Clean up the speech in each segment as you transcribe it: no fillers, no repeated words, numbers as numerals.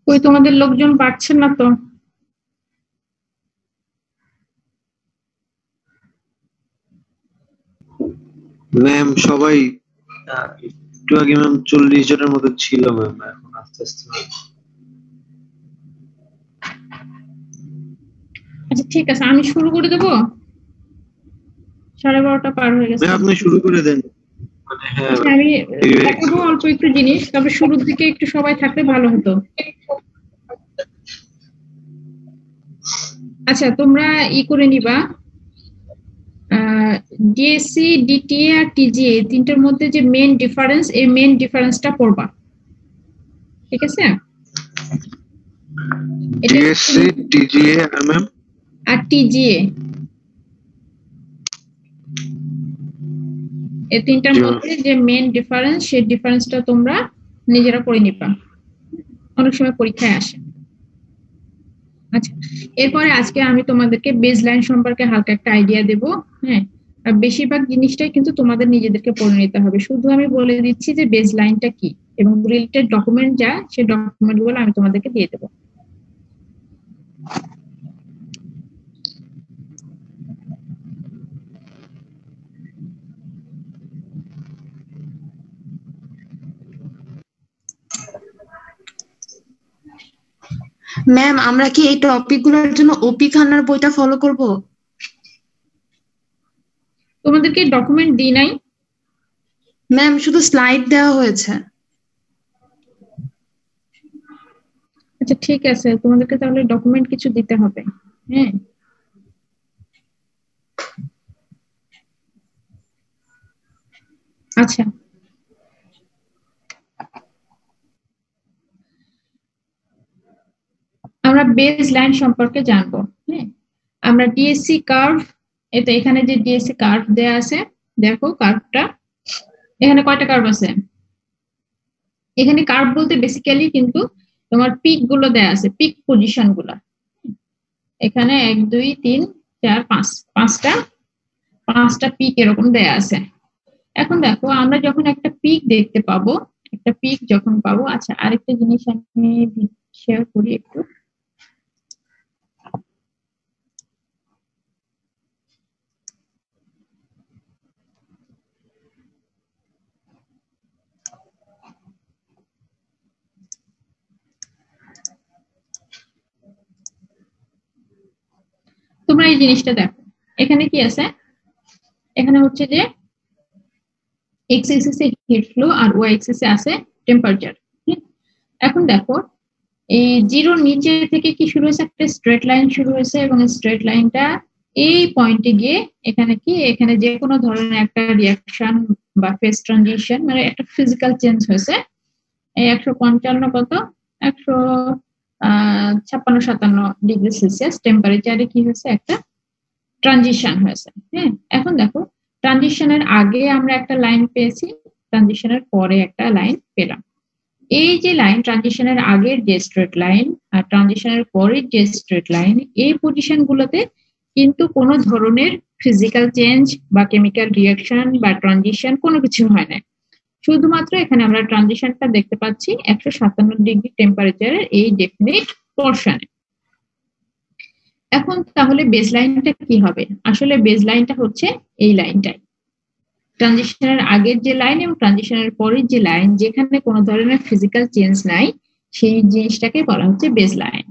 ওই তোমাদের লোকজন বাড়ছে না তো? ম্যাম সবাই একটু আগে ম্যাম 40 জনের মতো ছিল ম্যাম, এখন আস্তে আস্তে আচ্ছা ঠিক আছে, আমি শুরু করে দেবো। 12:30 পার হয়ে গেছে। ম্যাম আপনি শুরু করে দেন। মানে হ্যাঁ আচ্ছা আমি দেখাবো অল্প একটু জিনিস, তবে শুরুর দিকে একটু সবাই থাকলে ভালো হতো। আচ্ছা তোমরা করে নিবা ডিএসসি, ডিটিএ আর টিজিএ তিনটার মধ্যে যে মেইন ডিফারেন্স, এই মেইন ডিফারেন্সটা পড়বা, ঠিক আছে? ডিএসসি, টিজিএ আর ম্যাম আর টিজিএ, এই তিনটার মধ্যে যে মেইন ডিফারেন্স, সেই ডিফারেন্সটা তোমরা নিজেরা পড়ে নিবা, অনেক সময় পরীক্ষায় আসে। আচ্ছা এরপরে আজকে আমি তোমাদেরকে বেজ লাইন সম্পর্কে হালকা একটা আইডিয়া দেবো। হ্যাঁ, আর বেশিরভাগ জিনিসটাই কিন্তু তোমাদের নিজেদেরকে পড়ে নিতে হবে। শুধু আমি বলে দিচ্ছি যে বেজ লাইনটা কি এবং রিলেটেড ডকুমেন্ট যা, সেই ডকুমেন্ট গুলো আমি তোমাদেরকে দিয়ে দেবো। ম্যাম আমরা কি এই টপিকগুলোর জন্য ওপি খান্নার বইটা ফলো করব? তোমাদেরকে ডকুমেন্ট দিই নাই ম্যাম, শুধু স্লাইড দেওয়া হয়েছে। আচ্ছা ঠিক আছে, তোমাদেরকে তাহলে ডকুমেন্ট কিছু দিতে হবে। হ্যাঁ আচ্ছা, আমরা বেজ লাইন সম্পর্কে জানবো। হ্যাঁ, আমরা ডিএসসি কার্ভ, এটা এখানে যে ডিএসসি কার্ভ দেয়া আছে, দেখো কার্ভটা, এখানে কয়টা কার্ভ আছে? এখানে কার্ভ বলতে বেসিক্যালি কিন্তু তোমার পিক গুলো দেয়া আছে, পিক পজিশন গুলা। এখানে 1 2 3 4 5, পাঁচটা পিক এরকম দেয়া আছে। এখন দেখো আমরা যখন একটা পিক দেখতে পাবো, একটা পিক যখন পাবো, আচ্ছা আরেকটা জিনিস আমি শেয়ার করি একটু। এই জিনিসটা দেখো, এখানে কি আছে, এখানে হচ্ছে যে এক্স এক্সিসে হিট ফ্লো আর ওয়াই এক্সিসে আছে টেম্পারেচার। এখন দেখো এই জিরোর নিচে থেকে কি শুরু হয়েছে, একটা স্ট্রেট লাইন শুরু হয়েছে এবং স্ট্রেট লাইনটা এই পয়েন্টে গিয়ে এখানে কি, এখানে যে কোনো ধরনের একটা রিয়াকশন বা ফেজ ট্রানজিশন মানে একটা ফিজিক্যাল চেঞ্জ হয়েছে। এই 155 কত 156-57 ডিগ্রি সেলসিয়াস টেম্পারেচারে কি হয়েছে, একটা ট্রানজিশন হয়েছে। হ্যাঁ, এখন দেখো ট্রানজিশনের আগে আমরা একটা লাইন পেয়েছি, ট্রানজিশনের পরে একটা লাইন পেলাম। এই যে লাইন ট্রানজিশনের আগের যে স্ট্রেট লাইন আর ট্রানজিশনের পরের যে স্ট্রেট লাইন, এই পজিশন গুলোতে কিন্তু কোনো ধরনের ফিজিক্যাল চেঞ্জ বা কেমিক্যাল রিয়াকশন বা ট্রানজিশন কোনো কিছু হয় না। শুধুমাত্র এখানে আমরা ট্রানজিশনটা দেখতে পাচ্ছি 157 ডিগ্রি টেম্পারেচারের এই ডেফিনিট পোরশনে। এখন তাহলে বেস লাইনটা কি হবে? আসলে বেস লাইনটা হচ্ছে এই লাইনটাই, ট্রানজিশনের আগের যে লাইন এবং ট্রানজিশনের পরের যে লাইন, যেখানে কোনো ধরনের ফিজিক্যাল চেঞ্জ নাই, সেই জিনিসটাকে বলা হচ্ছে বেস লাইন।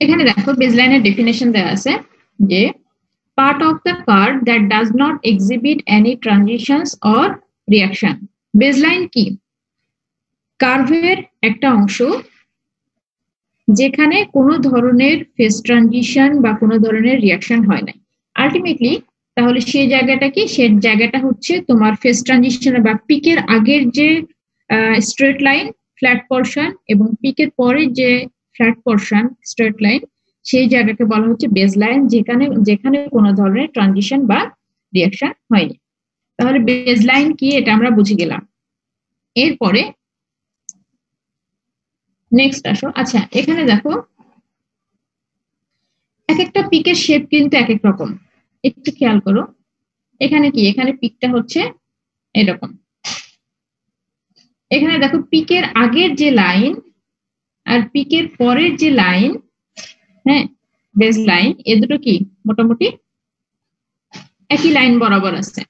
এখানে দেখো বেস লাইনের ডেফিনেশন দেওয়া আছে যে part of the curve that does not exhibit any transitions or reaction. Baseline কি? কার্ভের একটা অংশ যেখানে কোনো ধরনের ফেজ ট্রানজিশন বা কোনো ধরনের রিয়াকশন হয় না। আলটিমেটলি তাহলে সেই জায়গাটা কি, সেই জায়গাটা হচ্ছে তোমার ফেজ ট্রানজিশন বা পিকের আগের যে স্ট্রেট লাইন ফ্ল্যাট পোরশন এবং পিকের পরে যে ফ্ল্যাট পোরশন স্ট্রেট লাইন, সেই জায়গাকে বলা হচ্ছে বেস লাইন, যেখানে কোনো ধরনের ট্রানজিশন বা রিয়াকশন হয়নি। তাহলে বেস লাইন কি এটা আমরা বুঝে গেলাম। এরপরে নেক্সট আসো, আচ্ছা এখানে দেখো এক একটা পিকের শেপ কিন্তু এক এক রকম, একটু খেয়াল করো। এখানে কি, এখানে পিকটা হচ্ছে এরকম। এখানে দেখো পিকের আগের যে লাইন আর পিকের পরের যে লাইন, হ্যাঁ বেস লাইন, এ দুটো কি মোটামুটি একই লাইন বরাবর আছে।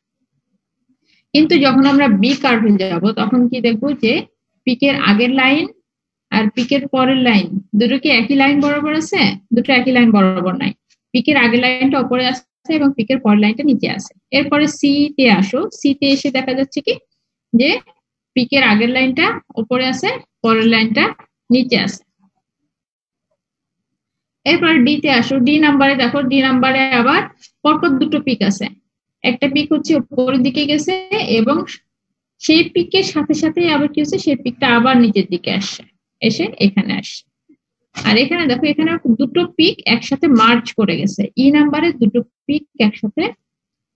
কিন্তু যখন আমরা বি কার্ভে যাব তখন কি দেখবো যে পিকের আগের লাইন আর পিকের পরের লাইন দুটো কি একই লাইন বরাবর আছে? দুটো একই লাইন বরাবর নাই। পিকের আগের লাইনটা উপরে আছে এবং পিকের পরের লাইনটা নিচে আছে। এরপরে সি তে আসো, সি তে এসে দেখা যাচ্ছে কি যে পিকের আগের লাইনটা উপরে আছে, পরের লাইনটা নিচে আছে। এরপর ডি তে আসো, ডি নাম্বারে দেখো, ডি নাম্বারে আবার পরপর দুটো পিক আছে। একটা পিক হচ্ছে উপরের দিকে গেছে এবং সেই পিকের সাথে সাথে আবার কি হচ্ছে, সেই পিকটা আবার নিচের দিকে আসছে, এসে এখানে আসছে। আর এখানে দেখো, এখানে দুটো পিক একসাথে মার্জ করে গেছে, ই নাম্বারে দুটো পিক একসাথে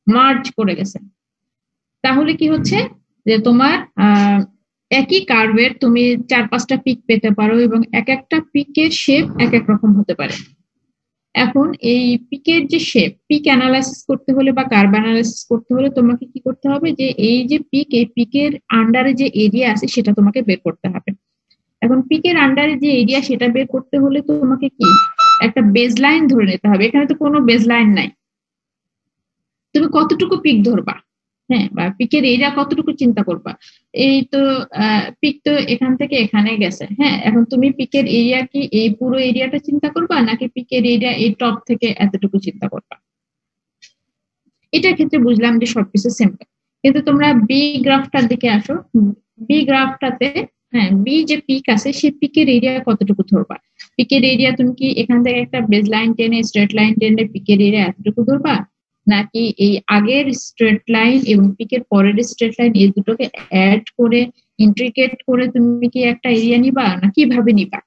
মার্জ করে গেছে। তাহলে কি হচ্ছে যে তোমার একই কার্ভের তুমি 4-5টা পিক পেতে পারো এবং এক একটা পিকের শেপ এক এক রকম হতে পারে। এখন এই পিকের যে শেপ, পিক অ্যানালাইসিস করতে হলে বা কার্ভ অ্যানালাইসিস করতে হলে তোমাকে কি করতে হবে, যে এই যে পিক, এই পিকের আন্ডারে যে এরিয়া আছে সেটা তোমাকে বের করতে হবে। এখন পিকের আন্ডারে যে এরিয়া সেটা বের করতে হলে তোমাকে কি একটা বেস লাইন ধরে নিতে হবে। এখানে তো কোনো বেস লাইন নাই, তুমি কতটুকু পিক ধরবা, হ্যাঁ, বা পিকের এরিয়া কতটুকু চিন্তা করবা। এই তো পিক তো এখান থেকে এখানে গেছে, হ্যাঁ, এখন তুমি পিকের এরিয়া কি এই পুরো এরিয়াটা চিন্তা করবা নাকি পিকের এরিয়া এই টপ থেকে এতটুকু চিন্তা করবা। এটার ক্ষেত্রে বুঝলাম যে সবকিছু সিম্পল, কিন্তু তোমরা বি গ্রাফটার দিকে আসো। বি গ্রাফটাতে হ্যাঁ, বি যে পিক আছে সেই পিকের এরিয়া কতটুকু ধরবা। পিকের এরিয়া তুমি কি এখান থেকে একটা বেস লাইন টেনে স্ট্রেট লাইন টেনে পিকের এরিয়া এতটুকু ধরবা, নাকি এই আগের স্ট্রেট লাইন এবং পিকের পরের স্ট্রেট লাইন এই দুটোকে অ্যাড করে ইন্ট্রিকেট করে তুমি কি একটা এরিয়া নিবা, না কিভাবে নিবা?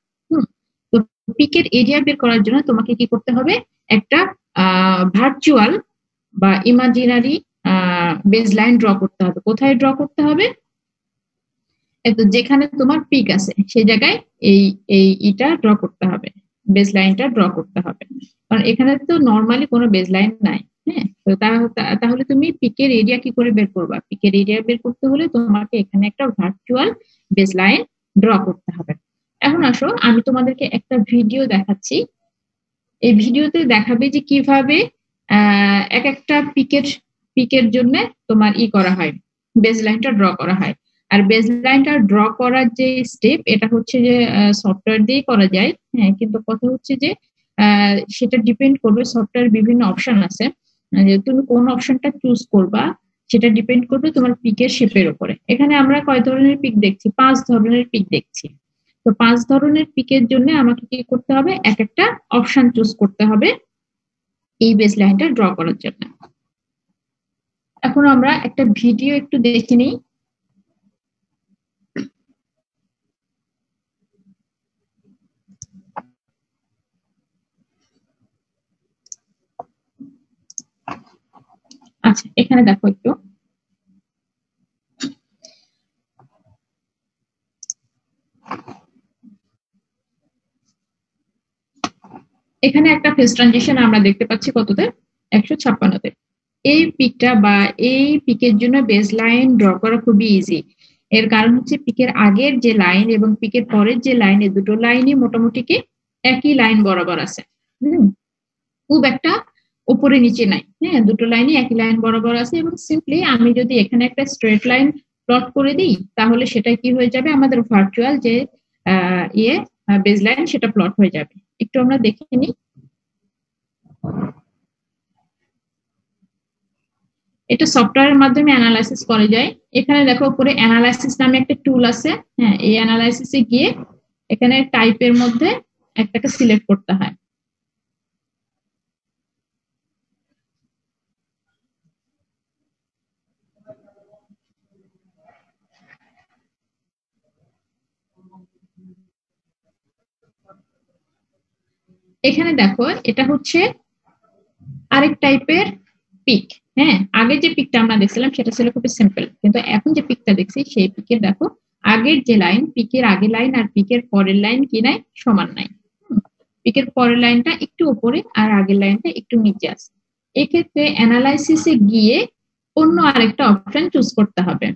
তো পিকের এরিয়া বের করার জন্য তোমাকে কি করতে হবে, একটা ভার্চুয়াল বা ইমাজিনারি বেস লাইন ড্র করতে হবে। কোথায় ড্র করতে হবে? যেখানে তোমার পিক আছে সেই জায়গায় এইটা ড্র করতে হবে, বেস লাইনটা ড্র করতে হবে। কারণ এখানে তো নর্মালি কোনো বেস লাইন নাই, হ্যাঁ। তো তাহলে তুমি পিকের এরিয়া কি করে বের করবা? পিকের এরিয়া বের করতে হলে তোমাকে এখানে একটা ভার্চুয়াল বেস লাইন ড্র করতে হবে। এখন আসো আমি তোমাদেরকে একটা ভিডিও দেখাচ্ছি। এই ভিডিওতে দেখাবে যে কিভাবে এক একটা পিকের জন্য তোমার করা হয়, বেজ লাইনটা ড্র করা হয়। আর বেজ লাইনটা ড্র করার যে স্টেপ, এটা হচ্ছে যে সফটওয়্যার দিয়ে করা যায়। হ্যাঁ, কিন্তু কথা হচ্ছে যে সেটা ডিপেন্ড করবে, সফটওয়্যার বিভিন্ন অপশন আছে, যে তুমি কোন অপশনটা চুজ করবা সেটা ডিপেন্ড করবে তোমার পিকের শেপের উপরে। এখানে আমরা কয় ধরনের পিক দেখছি? 5 ধরনের পিক দেখছি। তো 5 ধরনের পিকের জন্য আমাকে কি করতে হবে? এক একটা অপশন চুজ করতে হবে এই বেস লাইনটা ড্র করার জন্য। এখন আমরা একটা ভিডিও একটু দেখে নিই। আচ্ছা, এখানে দেখো একটু, এখানে একটা ফেজ ট্রানজিশন আমরা দেখতে পাচ্ছি কততে? 156তে। এই পিকটা বা এই পিকের জন্য বেস লাইন ড্র করা খুবই ইজি। এর কারণ হচ্ছে পিকের আগের যে লাইন এবং পিকের পরের যে লাইন, এই দুটো লাইনই মোটামুটি কি একই লাইন বরাবর আছে। খুব একটা উপরে নিচে নাই। হ্যাঁ, দুটো লাইনই একই লাইন বরাবর আছে এবং সিম্পলি আমি যদি এখানে একটা স্ট্রেট লাইন প্লট করে দিই, তাহলে সেটা কি হয়ে যাবে? আমাদের ভার্চুয়াল যে বেস লাইন সেটা প্লট হয়ে যাবে। একটু আমরা দেখে নিই। এটা সফটওয়্যারের মাধ্যমে অ্যানালাইসিস করা যায়। এখানে দেখো উপরে অ্যানালাইসিস নামে একটা টুল আছে। হ্যাঁ, এই অ্যানালাইসিসে গিয়ে এখানে টাইপের মধ্যে একটাকে সিলেক্ট করতে হয়। এখানে দেখো, এটা হচ্ছে আরেক টাইপের পিক। হ্যাঁ, আগে যে পিকটা আমরা দেখছিলাম সেটা ছিল খুবই সিম্পল, কিন্তু এখন যে পিকটা দেখছি সেই পিকের দেখো আগের যে লাইন, পিকের আগের লাইন আর পিকের পরের লাইন কি নাই? সমান নাই। পিকের পরের লাইনটা একটু উপরে আর আগের লাইনটা একটু নিচে আছে। এক্ষেত্রে অ্যানালাইসিসে গিয়ে অন্য আরেকটা অপশন চুজ করতে হবে।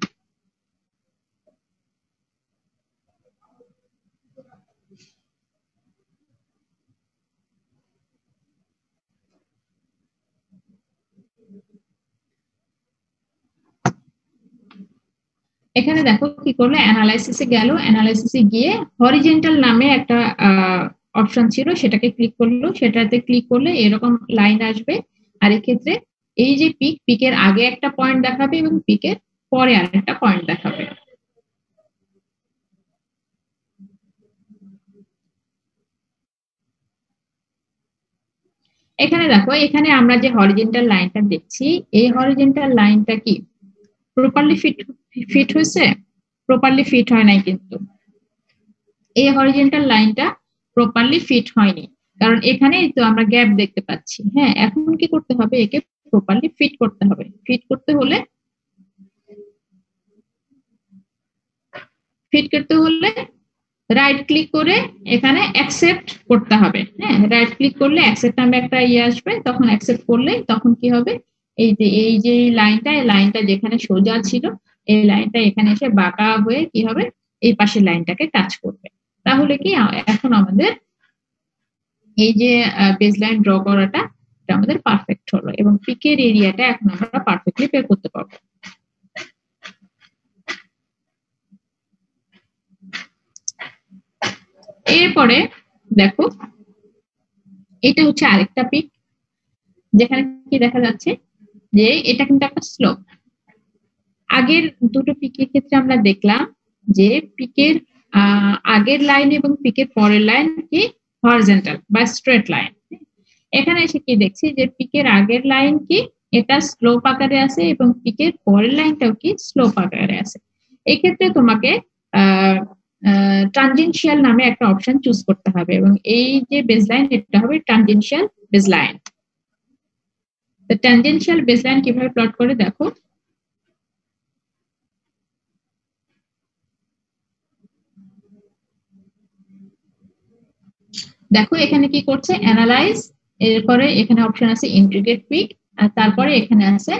এখানে দেখো কি করলো, অ্যানালাইসিসে গেল, অ্যানালাইসিসে গিয়ে হরিজেন্টাল নামে একটা অপশন ছিল, সেটাকে ক্লিক করলো। সেটাতে ক্লিক করলে এরকম লাইন আসবে। আর এক্ষেত্রে এই যে পিক, পিকের আগে একটা পয়েন্ট দেখাবে এবং পিকের পরে আরেকটা পয়েন্ট দেখাবে। এখানে দেখো, এখানে আমরা যে হরিজেন্টাল লাইনটা দেখছি, এই হরিজেন্টাল লাইনটা কি প্রপারলি ফিট হয়েছে? প্রপারলি ফিট হয় নাই, কিন্তু এই হরিজেন্টাল লাইনটা প্রপারলি ফিট হয়নি, কারণ এখানে তো আমরা গ্যাপ দেখতে পাচ্ছি। হ্যাঁ, এখন কি করতে হবে? একে প্রপারলি ফিট করতে হবে। ফিট করতে হলে রাইট ক্লিক করে এখানে অ্যাকসেপ্ট করতে হবে। হ্যাঁ, রাইট ক্লিক করলে অ্যাকসেপ্ট নামে একটা আসবে, তখন অ্যাকসেপ্ট করলে তখন কি হবে? এই যে লাইনটা, এই লাইনটা যেখানে সোজা ছিল, এই লাইনটা এখানে এসে বাঁকা হয়ে কি হবে? এই পাশের লাইনটাকে টাচ করবে। তাহলে কি এখন আমাদের এই যে বেজ লাইন ড্র করাটা এটা আমাদের পারফেক্ট হলো এবং পিকের এরিয়াটা এখন আমরা পারফেক্টলি বের করতে পারবো। এরপরে দেখো, এটা হচ্ছে আরেকটা পিক, যেখানে কি দেখা যাচ্ছে যে এটা কিন্তু একটা স্লোপ। আগের দুটো পিকের ক্ষেত্রে আমরা দেখলাম যে পিকের আগের লাইন এবং পিকের পরের লাইন কি হরিজন্টাল বা স্ট্রেট লাইন। এখানে এসে কি দেখছি যে পিকের আগের লাইন কি এটা স্লোপ আকারে আছে এবং পিকের পরের লাইনটাও কি স্লোপ আকারে আছে। এক্ষেত্রে তোমাকে ট্রানজেনশিয়াল নামে একটা অপশন চুজ করতে হবে এবং এই যে বেজ লাইন এটা হবে ট্রানজেনশিয়াল বেজ লাইন। তো ট্যানজেনশিয়াল বেজ লাইন কিভাবে প্লট করে দেখো। দেখো এখানে কি করছে, অ্যানালাইজ, এরপরে এখানে অপশন আছে ইন্টিগ্রেট পিক, আর তারপরে এখানে আছে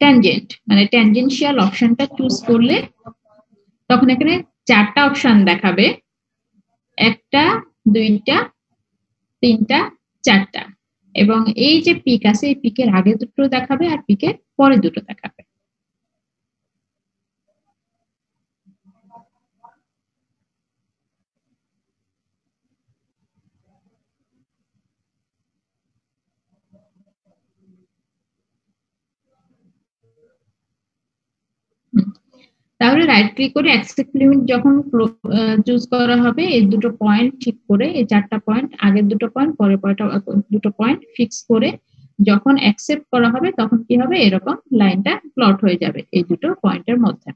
ট্যানজেন্ট, মানে ট্যানজেনশিয়াল অপশনটা চুজ করলে তখন এখানে চারটা অপশন দেখাবে, একটা, দুইটা, তিনটা, চারটা। এবং এই যে পিক আছে, এই পিকের আগে দুটো দেখাবে আর পিকের পরে দুটো দেখাবে। রাইট ক্লিক করে অ্যাকসেপ্ট লিমিট যখন চুজ করা হবে, এই দুটো পয়েন্ট ঠিক করে, এই চারটা পয়েন্ট, আগের দুটো পয়েন্ট পরের দুটো পয়েন্ট ফিক্স করে যখন অ্যাকসেপ্ট করা হবে তখন কি হবে, এরকম লাইনটা প্লট হয়ে যাবে এই দুটো পয়েন্টের মধ্যে।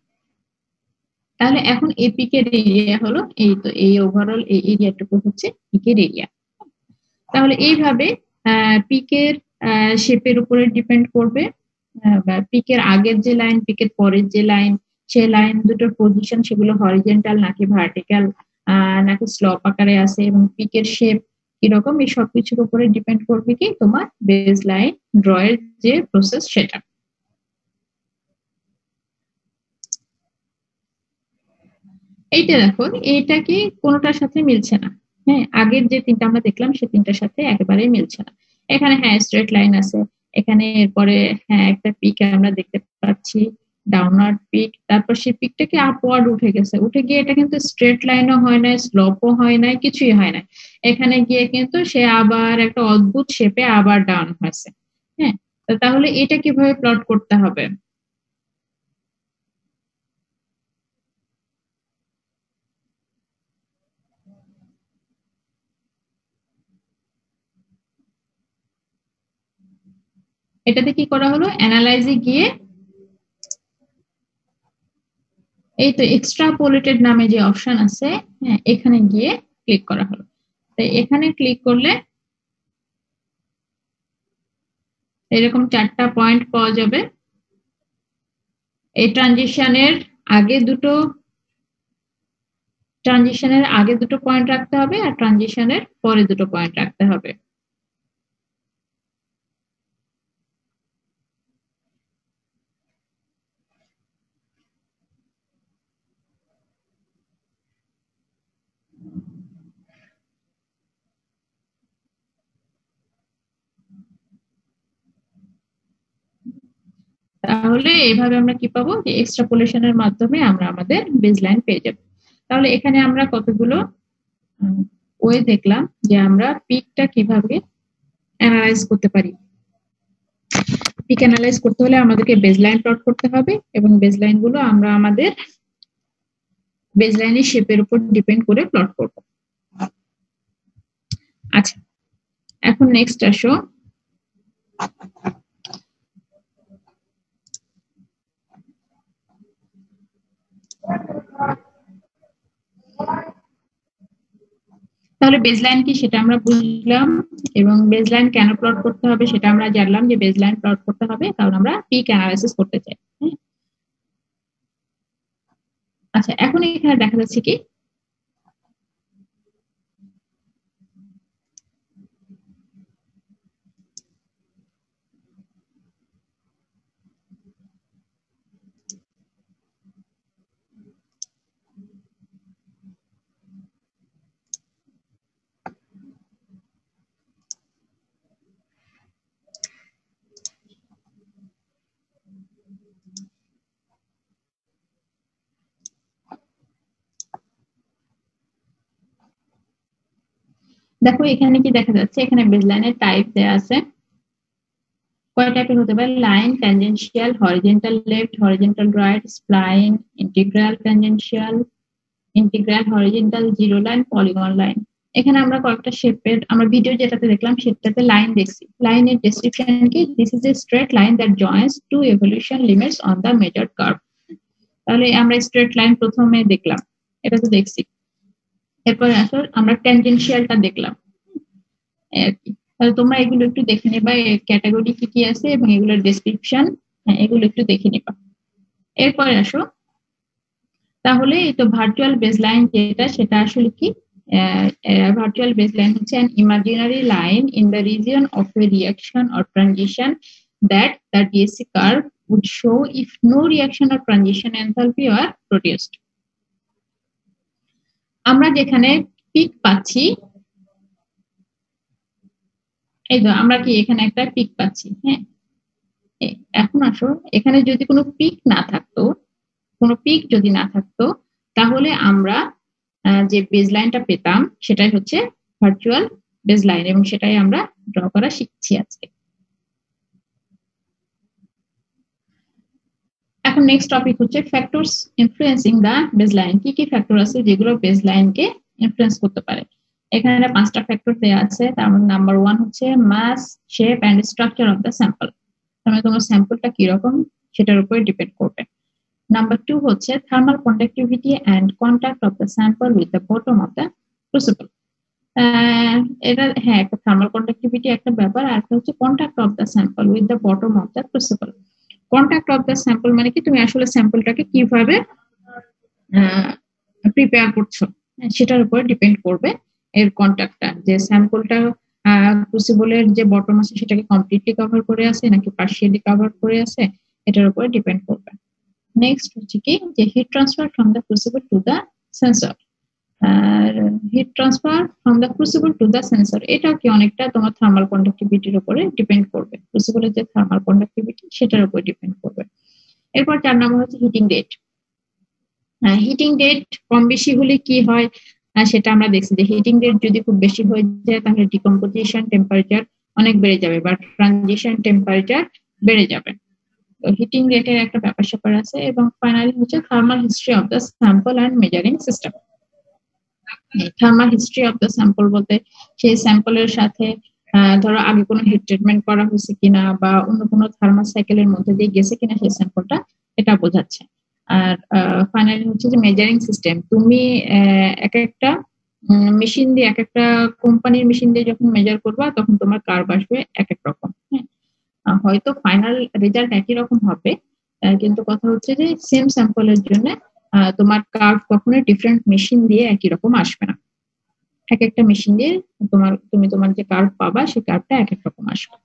তাহলে এখন এই পিকের এরিয়া হলো এই, তো এই ওভারঅল এই এরিয়াটুকু হচ্ছে পিকের এরিয়া। তাহলে এইভাবে পিকের শেপের উপরে ডিপেন্ড করবে, বা পিকের আগের যে লাইন, পিকের পরের যে লাইন, সেই লাইন দুটোর পজিশন সেগুলো হরিজন্টাল নাকি ভার্টিক্যাল নাকি স্লপ আকারে আছে, এবং পিকের শেপ কিরকম, এই সবকিছুর উপরে ডিপেন্ড করবে কি তোমার বেস লাইন ড্র এর যে প্রসেস সেটা। এইটা দেখো, এইটা কি কোনোটার সাথে মিলছে না। হ্যাঁ, আগের যে তিনটা আমরা দেখলাম সে তিনটার সাথে একেবারেই মিলছে না। এখানে হ্যাঁ স্ট্রেট লাইন আছে, এখানে এরপরে হ্যাঁ একটা পিক আমরা দেখতে পাচ্ছি, ডাউনওয়ার্ড পিক, তারপর সেই পিকটাকে আপওয়ার্ড উঠে গেছে, উঠে গিয়ে এটা কিন্তু স্ট্রেট লাইনও হয় নাই, স্লোপও হয় নাই, কিছুই হয় নাই। এখানে গিয়ে কিন্তু সে আবার একটা অদ্ভুত শেপে আবার ডাউন হয়েছে। হ্যাঁ, তাহলে এটা কিভাবে প্লট করতে হবে? এটাতে কি করা হলো, অ্যানালাইজে গিয়ে এই তো এক্সট্রাপোলেটেড নামে যে অপশন আছে, হ্যাঁ এখানে গিয়ে ক্লিক করা হলো। তাই এখানে ক্লিক করলে এরকম চারটা পয়েন্ট পাওয়া যাবে। এই ট্রানজিশনের আগে দুটো পয়েন্ট রাখতে হবে, আর ট্রানজিশনের পরে দুটো পয়েন্ট রাখতে হবে। তাহলে এইভাবে আমরা কি পাবো, যে এক্সট্রাপোলেশনের মাধ্যমে আমরা আমাদের বেসলাইন পেয়ে যাব। তাহলে এখানে আমরা কতগুলো ওয়ে দেখলাম যে আমরা পিকটা কিভাবে অ্যানালাইজ করতে পারি। পিক অ্যানালাইজ করতে হলে আমাদেরকে বেসলাইন প্লট করতে হবে, এবং বেসলাইন গুলো আমরা আমাদের বেসলাইনের শেপের উপর ডিপেন্ড করে প্লট করব। আচ্ছা, এখন নেক্সট আসো, তাহলে বেসলাইন কি সেটা আমরা বুঝলাম, এবং বেসলাইন কেন প্লট করতে হবে সেটা আমরা জানলাম, যে বেসলাইন প্লট করতে হবে কারণ আমরা পিক অ্যানালাইসিস করতে চাই। আচ্ছা, এখন এখানে দেখা যাচ্ছে কি দেখো, এখানে কি দেখা যাচ্ছে, এখানে বেসলাইনের টাইপ দেয়া আছে। কয় টাইপের হতে পারে, line, tangential, horizontal left, horizontal right, spline, integral tangential, integral horizontal, zero line, polygon line. এখানে আমরা কয়েকটা শেপের, আমরা ভিডিও যেটাতে দেখলাম সেটাতে লাইন দেখছি। লাইনের ডেসক্রিপশন কি, this is a straight line that joins two evolution limits on the measured curve. তাহলে আমরা স্ট্রেট লাইন প্রথমে দেখলাম, এটা তো দেখছি। এরপরে আসলে আমরা ট্যানজেনশিয়ালটা দেখলাম আর কি। তাহলে তোমরা এগুলো একটু দেখে নেবা, ক্যাটাগরি কি কি আছে এবং এগুলোর ডেসক্রিপশন, এগুলো একটু দেখে নেবা। এরপরে আসো, তাহলে এই তো ভার্চুয়াল বেসলাইন যেটা, সেটা আসলে কি, ভার্চুয়াল বেসলাইন হচ্ছে an imaginary line in the region of a reaction or transition that the DSC curve would show if no reaction or transition enthalpy are produced. আমরা যেখানে পিক পাচ্ছি, এই তো আমরা কি এখানে একটা পিক পাচ্ছি। হ্যাঁ, এখন আসো, এখানে যদি কোনো পিক না থাকতো, তাহলে আমরা যে বেসলাইনটা পেতাম সেটাই হচ্ছে ভার্চুয়াল বেসলাইন, এবং সেটাই আমরা ড্র করা শিখছি আজকে। এখন এখন নেক্সট টপিক হচ্ছে ফ্যাক্টরস ইনফ্লুয়েন্সিং দ্য বেসলাইন। কি কি ফ্যাক্টর আছে যেগুলো বেসলাইনকে ইনফ্লুয়েন্স করতে পারে? এখানে 5টা ফ্যাক্টর দেওয়া আছে। তার মধ্যে নাম্বার 1 হচ্ছে mass, shape and structure of the sample. মানে তোমার স্যাম্পলটা কিরকম সেটার উপরে ডিপেন্ড করবে। নাম্বার 2 হচ্ছে thermal conductivity and contact of the sample with the bottom of the crucible. এটা হ্যাঁ, একটা থার্মাল কন্ডাক্টিভিটি একটা ব্যাপার, আর একটা হচ্ছে contact of the sample with the bottom of the crucible. Contact of the sample মানে কি, তুমি আসলে স্যাম্পলটাকে কিভাবে প্রিপেয়ার করছো সেটার উপর ডিপেন্ড করবে এর কন্টাক্টটা, যে স্যাম্পলটা ক্রুসিবলের যে বটম আছে সেটাকে কমপ্লিটলি কভার করে আছে নাকি পার্শিয়ালি কভার করে আছে, এটার উপর ডিপেন্ড করবে। নেক্সট হচ্ছে কি, যে heat transfer from the crucible to the sensor. আর heat transfer from the crucible to the sensor, এটাও কি অনেকটা তোমার থার্মাল কন্ডাক্টিভিটির উপরে ডিপেন্ড করবে। ক্রুসিবলের যে থার্মাল কন্ডাক্টিভিটি সেটার উপর ডিপেন্ড করবে। এরপর 4 নম্বর হচ্ছে হিটিং রেট। হিটিং রেট কম বেশি হলে কি হয় সেটা আমরা দেখছি, যে হিটিং রেট যদি খুব বেশি হয়ে যায় তাহলে ডিকম্পোজিশন টেম্পারেচার অনেক বেড়ে যাবে বা ট্রানজিশন টেম্পারেচার বেড়ে যাবে। তো হিটিং রেটের একটা ব্যাপার স্যাপার আছে। এবং ফাইনালি হচ্ছে thermal history of the sample and measuring system. Thermal history of the sample বলতে সেই স্যাম্পলের সাথে ধরো আগে কোনো হিট ট্রিটমেন্ট করা হয়েছে কিনা বা অন্য কোনো থার্মাল সাইকেলের মধ্যে দিয়ে গেছে কিনা সেই স্যাম্পলটা, এটা বোঝাচ্ছে। আর ফাইনালি হচ্ছে যে মেজারিং সিস্টেম, তুমি এক একটা মেশিন দিয়ে, এক একটা কোম্পানির মেশিন দিয়ে যখন মেজার করবা তখন তোমার কার্ভ আসবে এক এক রকম। হ্যাঁ, হয়তো ফাইনাল রেজাল্ট একই রকম হবে, কিন্তু কথা হচ্ছে যে সেম স্যাম্পলের জন্য তোমার কার্ভ কখনোই ডিফারেন্ট মেশিন দিয়ে একই রকম আসবে না। এক একটা মেশিন দিয়ে তুমি তোমার যে কার্ভ পাবা সেই কার্ভটা এক এক রকম আসবে।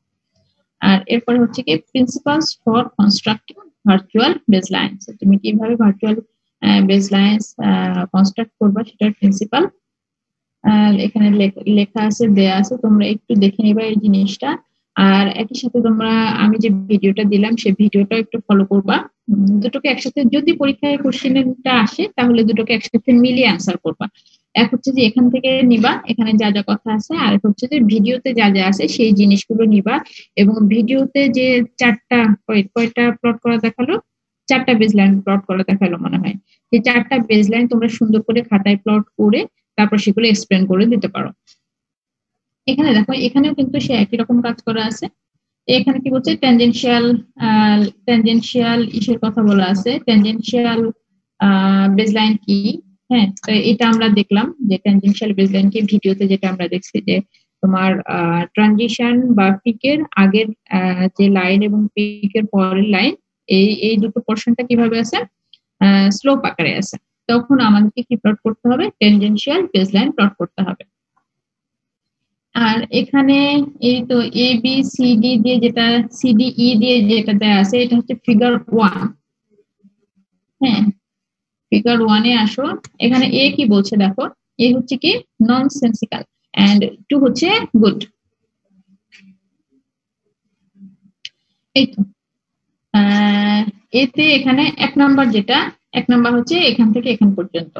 আর এরপরে হচ্ছে কি প্রিন্সিপালস ফর কনস্ট্রাক্টিং ভার্চুয়াল বেসলাইনস। তুমি কিভাবে ভার্চুয়াল বেসলাইনস কনস্ট্রাক্ট করবা সেটার প্রিন্সিপাল এখানে লেখা আছে, দেয়া আছে, তোমরা একটু দেখে নিবা এই জিনিসটা। আর একই সাথে তোমরা আমি যে ভিডিওটা দিলাম সেই ভিডিওটা একটু ফলো করবা। দুটোকে একসাথে, যদি পরীক্ষায় কোশ্চেনটা আসে তাহলে দুটোকে একসাথে মিলিয়ে অ্যান্সার করবা। এক হচ্ছে যে এখান থেকে নিবা, এখানে যা যা কথা আছে, আর এক হচ্ছে যে ভিডিওতে যা যা আছে সেই জিনিসগুলো নিবা। এবং ভিডিওতে যে 4টা কয়টা প্লট করা দেখালো, 4টা বেসলাইন প্লট করা দেখালো মনে হয়, সেই 4টা বেসলাইন তোমরা সুন্দর করে খাতায় প্লট করে তারপর সেগুলো এক্সপ্লেন করে দিতে পারো। এখানে দেখো, এখানেও কিন্তু সে একই রকম কাজ করা আছে। এখানে কি বলছে, ট্যানজেনশিয়াল ইসের কথা বলা আছে। ট্যানজেনশিয়াল বেসলাইন কি? হ্যাঁ, তো এটা আমরা দেখলাম যে ট্যানজেনশিয়াল বেসলাইন কি, ভিডিওতে যেটা আমরা দেখছি যে তোমার ট্রানজিশন বা পিকের আগের যে লাইন এবং পিকের পরের লাইন, এই দুটো পোর্শনটা কিভাবে আছে, স্লোপ আকারে আছে। তখন আমাদেরকে কি প্লট করতে হবে, ট্যানজেনশিয়াল বেসলাইন প্লট করতে হবে। আর এখানে এই তো এ বি সি ডি দিয়ে যেটা, সিডিই দিয়ে যেটা দেয়া আছে, এটা হচ্ছে ফিগার 1। হ্যাঁ, ফিগার 1-এ আসো। এখানে এ কি বলছে দেখো, এ হচ্ছে কি ননসেন্সিক্যাল এন্ড 2 হচ্ছে গুড। এই তো এতে এখানে 1 নাম্বার যেটা, 1 নাম্বার হচ্ছে এখান থেকে এখান পর্যন্ত,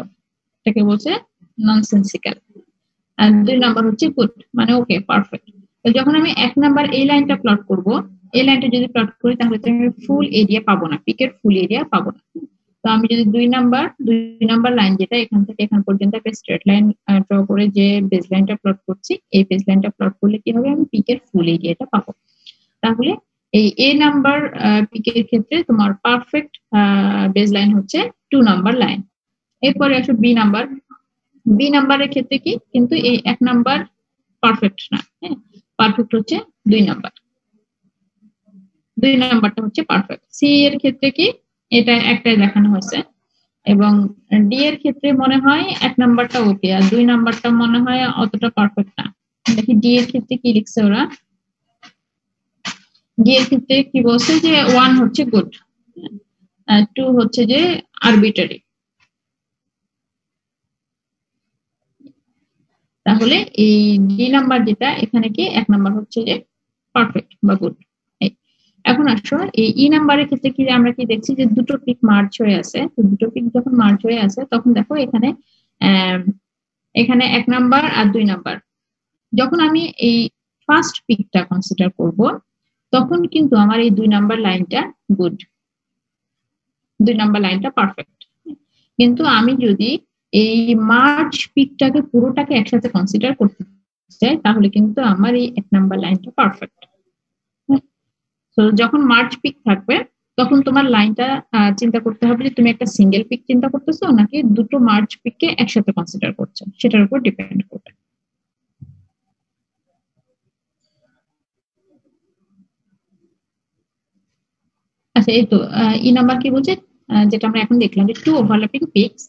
এটাকে বলছে ননসেন্সিক্যাল। আর 2 নাম্বার হচ্ছে গুড, মানে ওকে পারফেক্ট। তো যখন আমি 1 নাম্বার এই লাইনটা প্লট করব, এই লাইনটা যদি প্লট করি তাহলে তো আমি ফুল এরিয়া পাবো না, পিকের ফুল এরিয়া পাবো না। তো আমি যদি 2 নাম্বার লাইন যেটা এখান থেকে এখান পর্যন্ত একটা স্ট্রেট লাইন ড্র করে যে বেস লাইনটা প্লট করছি, এই বেস লাইনটা প্লট করলে কি হবে, আমি পিকের ফুল এরিয়াটা পাবো। তাহলে এই এ নাম্বার পিকের ক্ষেত্রে তোমার পারফেক্ট বেস লাইন হচ্ছে 2 নাম্বার লাইন। এরপরে আসো বি নাম্বার। বি নাম্বারের ক্ষেত্রে কি, কিন্তু এই 1 নাম্বার পারফেক্ট না, হ্যাঁ, পারফেক্ট হচ্ছে 2 নাম্বার। 2 নাম্বারটা হচ্ছে পারফেক্ট। সি এর ক্ষেত্রে কি, এটা একটাই দেখানো হয়েছে। এবং ডি এর ক্ষেত্রে মনে হয় 1 নাম্বারটা ওকে আর 2 নাম্বারটা মনে হয় অতটা পারফেক্ট না। দেখি ডি এর ক্ষেত্রে কি লিখছে ওরা। ডি এর ক্ষেত্রে কি বলছে যে 1 হচ্ছে গুড, 2 হচ্ছে যে আরবিটারি। তাহলে এই ডি নাম্বার যেটা, এখানে কি 1 নাম্বার হচ্ছে যে পারফেক্ট বা গুড। এখন আসো এই ই নাম্বারের ক্ষেত্রে কি আমরা কি দেখছি, যে দুটো পিক মার্জ হয়ে আছে। তো দুটো পিক যখন মার্জ হয়ে আছে তখন দেখো এখানে 1 নাম্বার আর 2 নাম্বার। যখন আমি এই ফার্স্ট পিকটা কনসিডার করব তখন কিন্তু আমার এই 2 নাম্বার লাইনটা গুড। 2 নাম্বার লাইনটা পারফেক্ট। কিন্তু আমি যদি এই মার্চ পিকটাকে পুরোটাকে একসাথে কনসিডার করতে চাই তাহলে কিন্তু আমার এই 1 নাম্বার লাইনটা পারফেক্ট। তো যখন মার্চ পিক থাকবে তখন তোমার লাইনটা চিন্তা করতে হবে যে তুমি একটা সিঙ্গেল পিক চিন্তা করতেছো নাকি দুটো মার্চ পিককে একসাথে কনসিডার করছো, সেটার উপর ডিপেন্ড করবে। আচ্ছা, এই তো ই নাম্বার কি বলছে, যেটা আমরা এখন দেখলাম যে 2 ওভারল্যাপিং পিকস।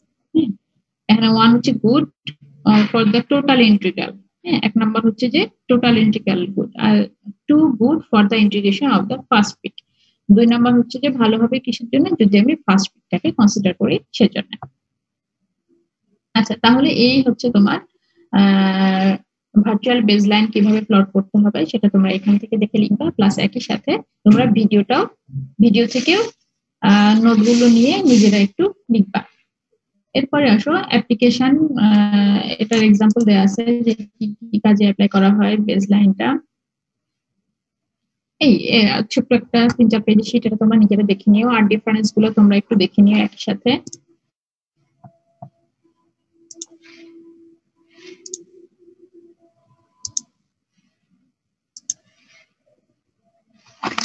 এখানে 1 হচ্ছে good for the total integral. হ্যাঁ, 1 নাম্বার হচ্ছে যে টোটাল ইন্টিগ্রাল গুড, আর 2 good for the integration of the first peak. 2 number হচ্ছে যে ভালো হবে কিসের জন্য, যদি আমি ফার্স্ট পিকটাকে কনসিডার করি সেজন্য। আচ্ছা, তাহলে এই হচ্ছে তোমার ভার্চুয়াল বেসলাইন কিভাবে প্লট করতে হবে সেটা তোমরা এখান থেকে দেখে লিখবা, প্লাস একই সাথে তোমরা ভিডিও থেকেও নোটগুলো নিয়ে নিজেরা একটু লিখবা। এরপরে আসো অ্যাপ্লিকেশন, এটার এক্সাম্পল দেওয়া আছে যে কি কাজে অ্যাপ্লাই করা হয় বেসলাইনটা। এই ছোট্ট একটা 3-4 পেজের শিট, এটা তোমরা নিজেরা দেখে নিও, আর ডিফারেন্স গুলো তোমরা একটু দেখে নিও একসাথে।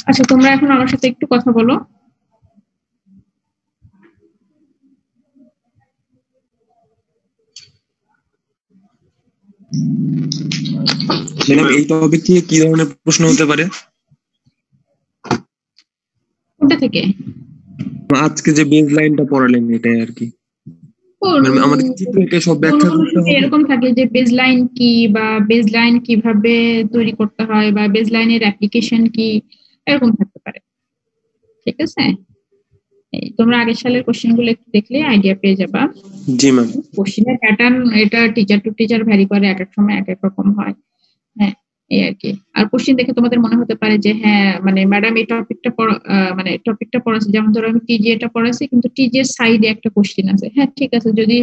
আচ্ছা, তোমরা এখন আমার সাথে একটু কথা বলো। ম্যাডাম, এই টপিক থেকে কি ধরনের প্রশ্ন হতে পারে? কোনটা থেকে? আজকে যে বেস লাইনটা পড়ালেন এটাই আর কি, আমাদের চিত্রকে সব ব্যাখ্যা করতে হবে। এরকম থাকে যে বেসলাইন কি, বা বেসলাইন কিভাবে তৈরি করতে হয়, বা বেসলাইনের অ্যাপ্লিকেশন কি, এরকম থাকতে পারে। ঠিক আছে, তোমরা আগের সালের কোশ্চেন গুলো একটু দেখলে আইডিয়া পেয়ে যাবা। জি ম্যাম। কোশ্চেনের প্যাটার্ন এটা টিচার টু টিচার ভ্যারি করে, এক এক সময় এক এক রকম হয়। হ্যাঁ, এই আর কি। আর কোশ্চেন দেখে তোমাদের মনে হতে পারে যে হ্যাঁ মানে ম্যাডাম এই টপিকটা পড়াচ্ছে, যেমন ধরো আমি টিজি এটা পড়াচ্ছি কিন্তু টিজি এর সাইডে একটা কোশ্চেন আছে। হ্যাঁ, ঠিক আছে, যদি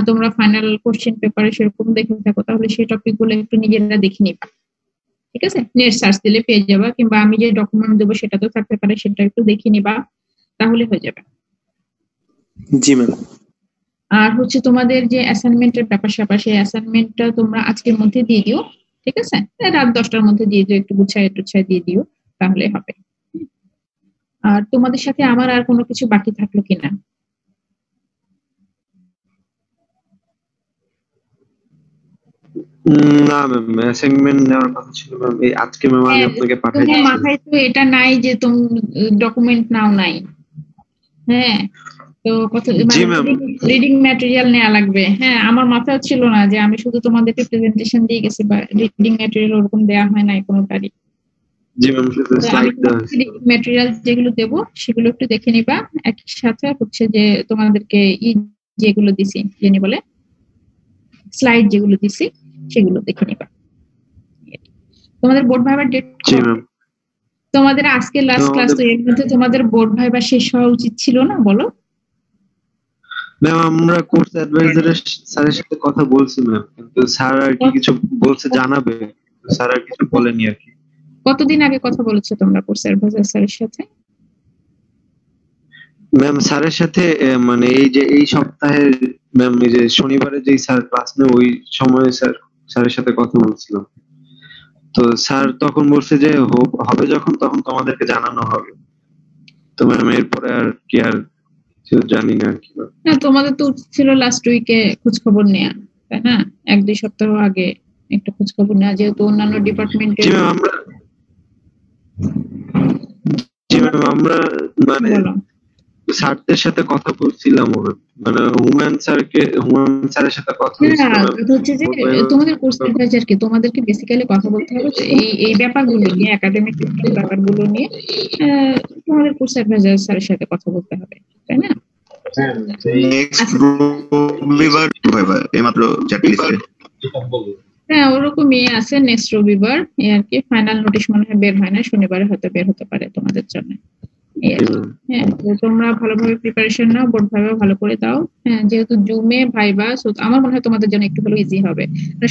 তোমরা ফাইনাল কোশ্চেন পেপারে সেরকম দেখে থাকো তাহলে সেই টপিক গুলো একটু নিজেরা দেখে নিবা। ঠিক আছে, নেট সার্চ দিলে পেয়ে যাবা, কিংবা আমি যে ডকুমেন্ট দেবো সেটা তো থাকতে পারে, সেটা একটু দেখে নিবা, তাহলে হয়ে যাবে। জি ম্যাম। আর হচ্ছে তোমাদের যে অ্যাসাইনমেন্টের ব্যাপার স্যাপার, সেই অ্যাসাইনমেন্টটা তোমরা আজকের মধ্যে দিয়ে দিও। ঠিক আছে, রাত 10টার মধ্যে দিয়ে দিও, একটু গুছায় দিয়ে দিও, তাহলে হবে। আর তোমাদের সাথে আমার আর কোনো কিছু বাকি থাকলো কিনা? না ম্যাম, অ্যাসাইনমেন্ট নেওয়ার কথা ছিল ম্যাম, এই আজকে ম্যাম আমি আপনাকে পাঠাই তোমার দিচ্ছি। মাথায় তো এটা নাই যে তুমি ডকুমেন্ট নাও নাই। হ্যাঁ, তো জি ম্যাম। রিডিং ম্যাটেরিয়াল নেওয়া লাগবে। হ্যাঁ, আমার মাথায় ছিল না যে আমি শুধু তোমাদেরকে প্রেজেন্টেশন দিয়ে গেছি, বা রিডিং ম্যাটেরিয়াল ওরকম দেওয়া হয় নাই কোনোটারই। জি ম্যাম, শুধু স্লাইড দেওয়া হয়েছে। ম্যাটেরিয়াল যেগুলো দেবো সেগুলো একটু দেখে নিবা, একই সাথে হচ্ছে যে তোমাদেরকে যেগুলো দিছি জানি বলে স্লাইড যেগুলো দিছি সেগুলো দেখে নিবা। তোমাদের বোর্ড ভাইবার ডেট? জি ম্যাম। তোমাদের আজকে লাস্ট ক্লাস, তো এর মধ্যে তোমাদের বোর্ড ভাইবার শেষ হওয়া উচিত ছিল না, বলো? ম্যাম, আমরা কোর্স অ্যাডভাইজারের স্যারের সাথে কথা বলছি ম্যাম, কিন্তু স্যার আর কি কিছু বলছে জানাবে, স্যার আর কিছু বলেনি আর কি। কতদিন আগে কথা বলেছো তোমরা কোর্স অ্যাডভাইজার স্যারের সাথে? ম্যাম, স্যারের সাথে মানে এই সপ্তাহে ম্যাম, এই যে শনিবারে যেই স্যার ক্লাস নেয় ওই সময় স্যারের সাথে কথা বলছিলাম। তো স্যার তখন বলছে যে হবে যখন তখন তোমাদেরকে জানানো হবে। তো ম্যাম এরপরে আর কি আর কিছু জানি না আর কি। না, তোমাদের তো ছিল লাস্ট উইকে খোঁজ খবর নেওয়া, তাই না? 1-2 সপ্তাহ আগে একটা খোঁজ খবর নেওয়া, যেহেতু অন্যান্য ডিপার্টমেন্টে। আমরা মানে স্যারদের সাথে কথা বলছিলাম, মানে হুমায়ুন স্যারের সাথে কথা হচ্ছে যে তোমাদের কোর্স অ্যাডভাইজারকে তোমাদেরকে বেসিক্যালি কথা বলতে হবে যে এই ব্যাপারগুলো নিয়ে, একাডেমিক ব্যাপারগুলো নিয়ে তোমাদের কোর্স অ্যাডভাইজার স্যারের সাথে কথা বলতে হবে, তাই না? হ্যাঁ, ওরকমই আছে, নেক্সট রবিবার আর কি। ফাইনাল নোটিশ মনে হয় বের হয় না, শনিবারে হয়তো বের হতে পারে তোমাদের জন্য। হ্যাঁ, তোমরা ভালোভাবে প্রিপারেশন নাও, বোর্ড ভাইবা ভালো করে দাও। হ্যাঁ, যেহেতু জুমে ভাইবা, আমার মনে হয় তোমাদের জন্য একটু হলেও ইজি হবে।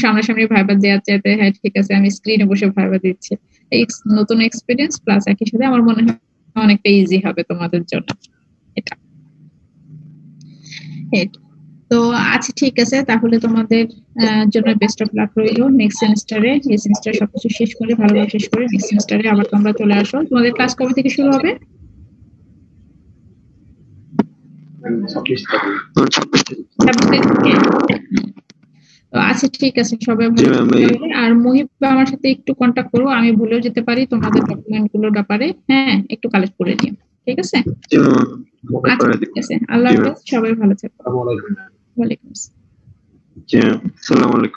সামনাসামনি ভাইবা দেওয়ার চাইতে হ্যাঁ ঠিক আছে আমি স্ক্রিনে বসে ভাইবা দিচ্ছি, এই নতুন এক্সপিরিয়েন্স প্লাস একই সাথে আমার মনে হয় অনেকটা ইজি হবে তোমাদের জন্য এটা। হেড। তো আচ্ছা ঠিক আছে, তাহলে তোমাদের জন্য বেস্ট অফ লাক রইলো নেক্সট সেমিস্টারে। এই সেমিস্টারে সবকিছু শেষ করে ভালোভাবে শেষ করে নেক্সট সেমিস্টারে আবার তোমরা চলে আসো। তোমাদের ক্লাস কবে থেকে শুরু হবে? 26 তারিখ। 26 তারিখ থেকে। তো আচ্ছা ঠিক আছে, সবাই জি ভালো ম্যাম। থাকবে। আর মুহিব আমার সাথে একটু কন্ট্যাক্ট করো, আমি ভুলেও যেতে পারি, তোমাদের ডকুমেন্ট গুলোর ব্যাপারে হ্যাঁ একটু কালেক্ট করে নিও, ঠিক আছে? জি ম্যাম। আচ্ছা ঠিক আছে, আল্লাহ জি হাফেজ, সবাই ভালো থাকো। ওয়ালাইকুম আসসালাম। জি ম্যাম। আসসালামু আলাইকুম।